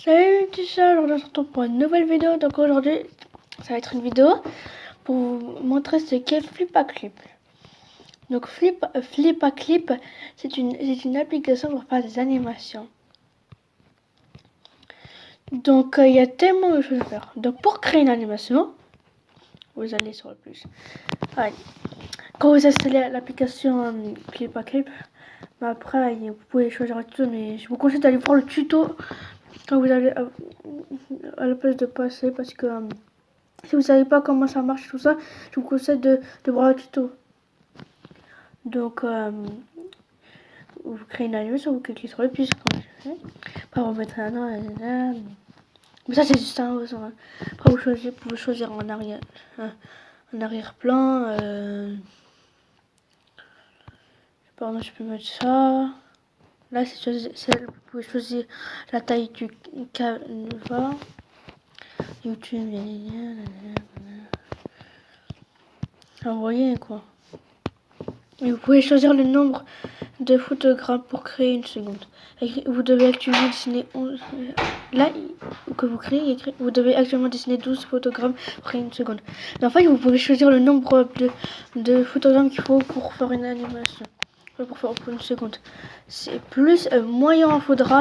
Salut tout ça, aujourd'hui on se retrouve pour une nouvelle vidéo. Donc aujourd'hui ça va être une vidéo pour vous montrer ce qu'est Flipaclip. Donc Flipaclip c'est une application pour faire des animations. Donc il y a tellement de choses à faire. Donc pour créer une animation, vous allez sur le plus. Allez. Quand vous installez l'application Flipaclip, après vous pouvez choisir un tuto, mais je vous conseille d'aller voir le tuto quand vous allez à la place de passer, parce que si vous savez pas comment ça marche tout ça, je vous conseille de voir le tuto. Donc vous créez une animation, vous cliquez sur le plus comme je fais. Après vous mettre un nom, mais ça c'est juste un haut. Après vous pouvez choisir en arrière-plan. Pardon, je peux mettre ça. Là vous pouvez choisir la taille du canevas. YouTube, vous voyez quoi. Et vous pouvez choisir le nombre de photogrammes pour créer une seconde. Vous devez actuellement dessiner 11. Là que vous créez, vous devez actuellement dessiner 12 photogrammes pour créer une seconde. Mais en fait, vous pouvez choisir le nombre de photogrammes qu'il faut pour faire une animation. Pour faire une seconde. C'est plus, moins il en faudra,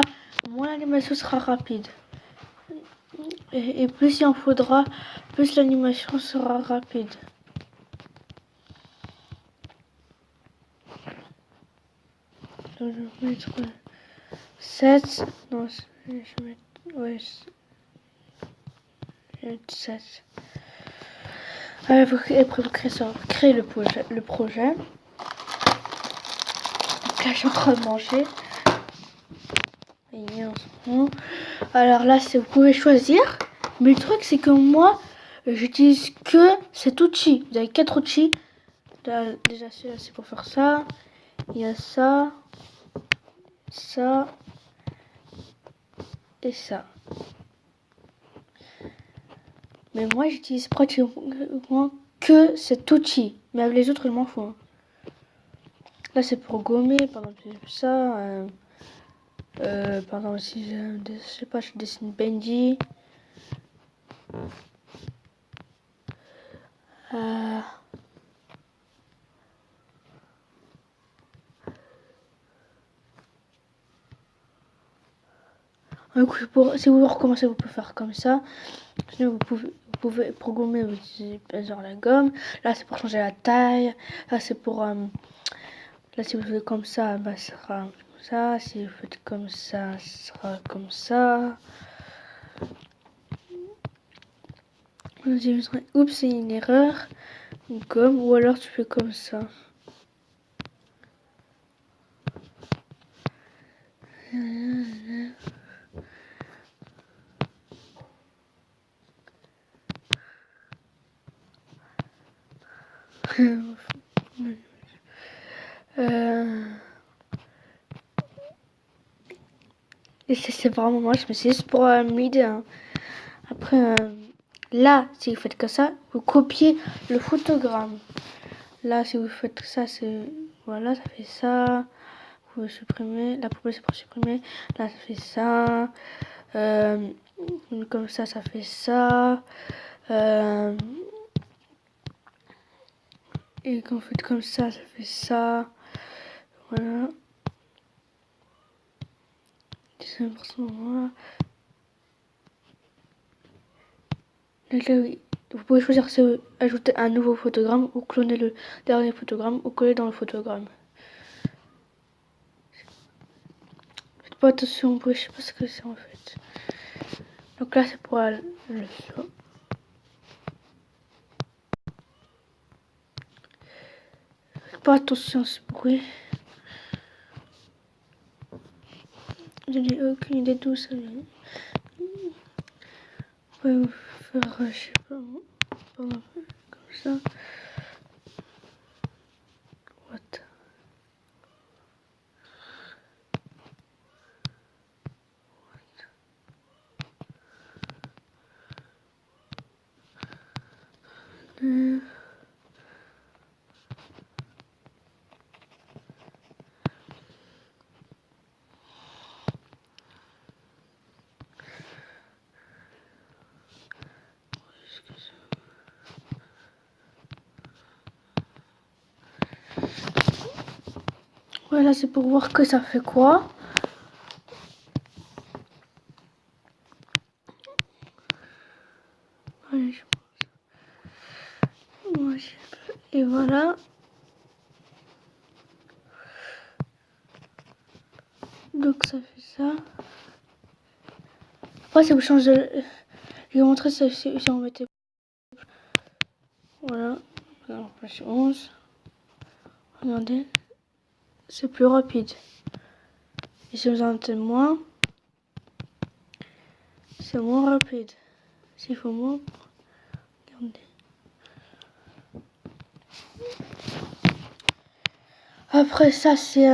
moins l'animation sera rapide. Et plus il en faudra, plus l'animation sera rapide. Donc je vais mettre 7. Non, je vais mettre. Ouais, je vais mettre 7. Après, vous créez le projet. Donc là, je suis en train de manger. Alors là, vous pouvez choisir. Mais le truc, c'est que moi, j'utilise que cet outil. Vous avez 4 outils. Là, déjà, c'est pour faire ça. Il y a ça. Ça. Et ça. Mais moi, j'utilise pratiquement que cet outil. Mais avec les autres, je m'en fous. Hein. Là, c'est pour gommer. Par exemple, ça. Par exemple, si je sais pas, je dessine Benji. Si vous recommencez, vous pouvez faire comme ça. Sinon, vous pouvez programmer aussi, genre la gomme. Là, c'est pour changer la taille. Là, c'est pour. Là, si vous faites comme ça, bah, ça sera comme ça. Si vous faites comme ça sera comme ça. Oups, c'est une erreur. Une gomme. Ou alors, tu fais comme ça. Et c'est vraiment moche, mais c'est juste pour m'aider. Hein. Après, là, si vous faites comme ça, vous copiez le photogramme. Là, si vous faites ça, c'est voilà, ça fait ça. Vous pouvez supprimer. La poubelle, c'est pour supprimer. Là, ça fait ça. Comme ça fait ça. Et quand vous faites comme ça fait ça. Voilà. 19%, voilà. Donc là, oui. Vous pouvez choisir si vous ajouter un nouveau photogramme ou cloner le dernier photogramme ou coller dans le photogramme. Faites pas attention, je sais pas ce que c'est en fait. Donc là, c'est pour le son. Faites pas attention à ce bruit. Je n'ai aucune idée d'où ça vient. Vous pouvez vous faire, je sais pas, comme ça. What? Voilà, c'est pour voir que ça fait quoi. Allez, et voilà. Donc ça fait ça. Après, ça vous change de... Je vais vous montrer ça si on mettait... Voilà. Alors, page 11. Regardez. C'est plus rapide. Et si vous en mettez moins, c'est moins rapide. S'il faut moins... Regardez. Après ça, c'est...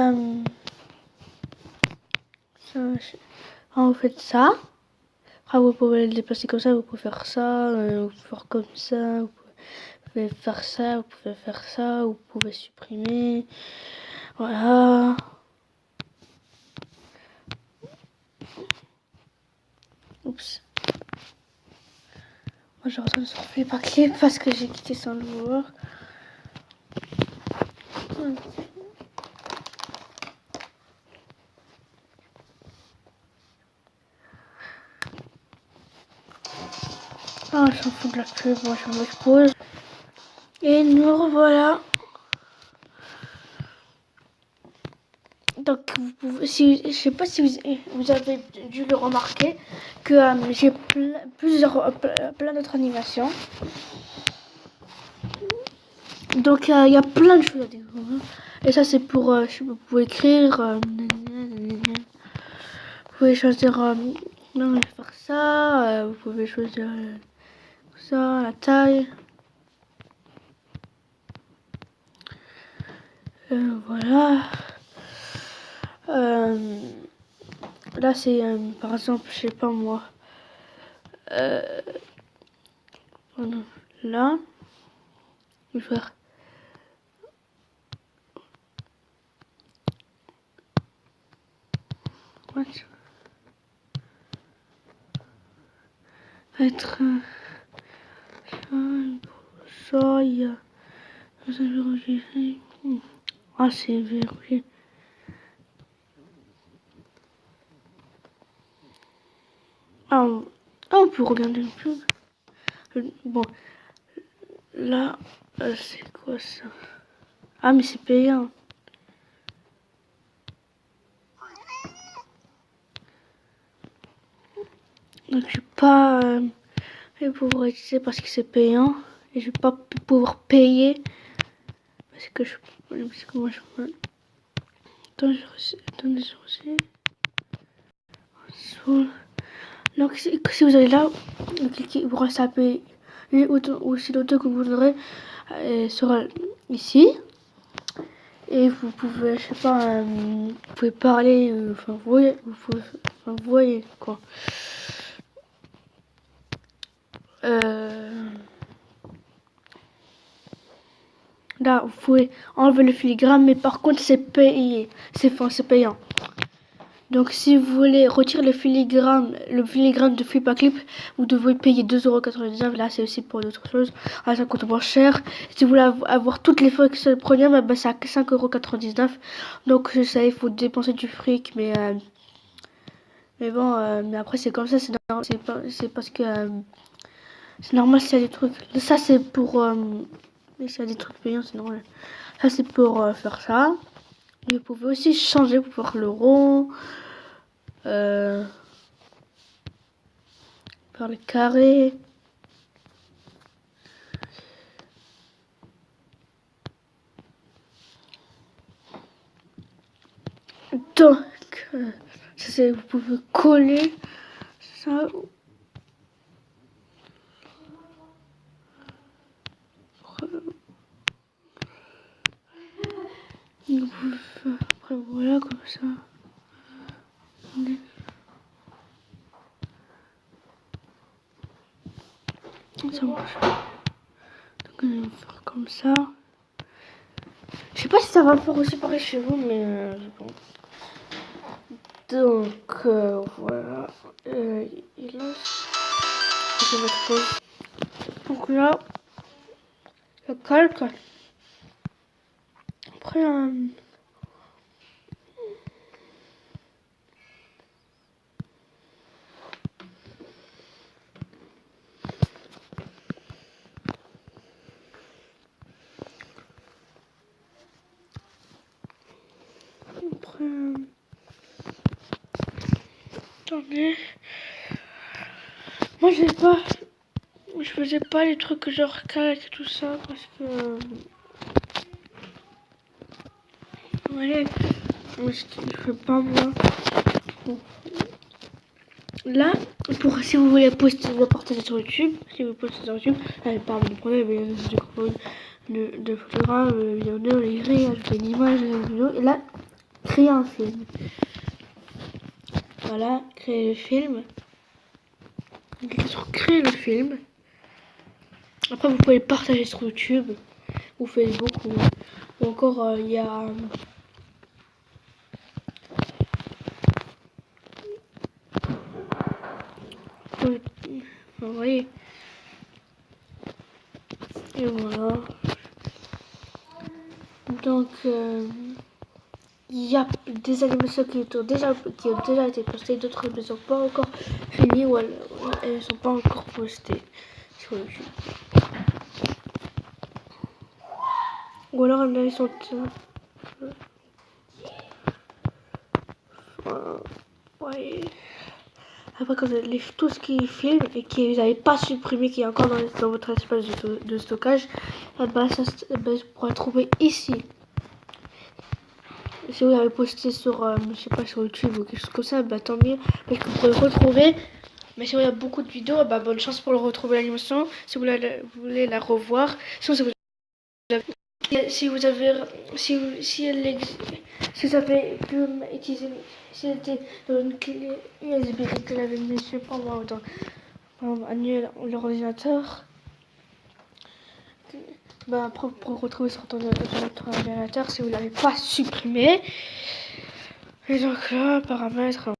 vous faites ça. Après, vous pouvez le déplacer comme ça. Vous pouvez faire ça. Vous pouvez faire comme ça. Vous pouvez faire ça. Vous pouvez faire ça. Vous pouvez supprimer. Voilà. Oups. Moi, je retourne sur Flipperclip parce que j'ai quitté sans le vouloir. Ah, je s'en fous de la pub. Moi, je pause. Et nous revoilà. Donc, vous pouvez, je sais pas si vous avez dû le remarquer, que j'ai plein d'autres animations. Donc, il y a plein de choses à découvrir. Et ça, c'est pour, vous pouvez écrire, vous pouvez choisir, non, je vais faire ça, vous pouvez choisir ça, la taille. Voilà. Là, c'est, par exemple, je sais pas moi. Voilà. Là, je vais faire... What? Être... ça, il y a... Ah, c'est verrouillé. Ah, on peut regarder un peu. Bon, là, c'est quoi ça? Ah, mais c'est payant. Donc, je vais pas pouvoir utiliser parce que c'est payant. Et je vais pas pouvoir payer. Parce que moi, je peux... Attendez, je reçois. Donc, si vous allez là, vous cliquez, vous restez ou si l'autre que vous voudrez sera ici. Et vous pouvez, je sais pas, vous pouvez parler, enfin, vous voyez quoi. Là, vous pouvez enlever le filigrane, mais par contre, c'est payé. C'est payant. Donc, si vous voulez retirer le filigrane de Flipperclip, vous devez payer 2,99 €. Là, c'est aussi pour d'autres choses. Là, ça coûte moins cher. Si vous voulez avoir toutes les fonctions premium, c'est à 5,99 €. Donc, je sais, il faut dépenser du fric, mais bon, mais après, c'est comme ça. C'est parce que c'est normal s'il y a des trucs. Ça, c'est pour. S'il y a des trucs payants, c'est normal. Ça, c'est pour faire ça. Et vous pouvez aussi changer pour faire le rond. Faire le carré. Donc, ça, vous pouvez coller ça. Après, voilà, comme ça. Ça marche. Donc, on va faire comme ça. Je sais pas si ça va faire aussi pareil chez vous, mais bon. Donc, voilà. Et là, je vais mettre pause. Donc là, je calque. Après, Attendez. Moi, je faisais pas les trucs genre calque et tout ça parce que. Ouais, je fais pas moi. Bon. Là, si vous voulez poster, le partager sur YouTube, si vous postez sur YouTube, pas de problème, de photographe, vidéo, écrire, ajouter une image, une vidéo, et là, créer un film. Voilà, créer le film. Cliquez sur créer le film. Après, vous pouvez le partager sur YouTube ou Facebook ou encore il y a. Vous voyez. Et voilà. Donc, il y a des animations qui ont déjà été postées, d'autres ne sont pas encore finies ou elles ne sont pas encore postées sur YouTube. Ou alors elles sont. Ouais. Après, quand vous avez tout ce qui filme et que vous n'avez pas supprimé, qui est encore dans votre espace de stockage, ça, vous pourrez trouver ici. Si vous l'avez posté sur, je sais pas, sur YouTube ou quelque chose comme ça, tant mieux, parce que vous pourrez le retrouver. Mais si vous avez beaucoup de vidéos, bonne chance pour le retrouver l'animation. Si vous voulez la revoir, sinon si vous avez pu utiliser, si elle était dans une clé USB que l'avait mis, je sais pas moi, dans l'ordinateur. Après, pour retrouver sur votre ordinateur si vous ne l'avez pas supprimé. Et donc là, paramètres.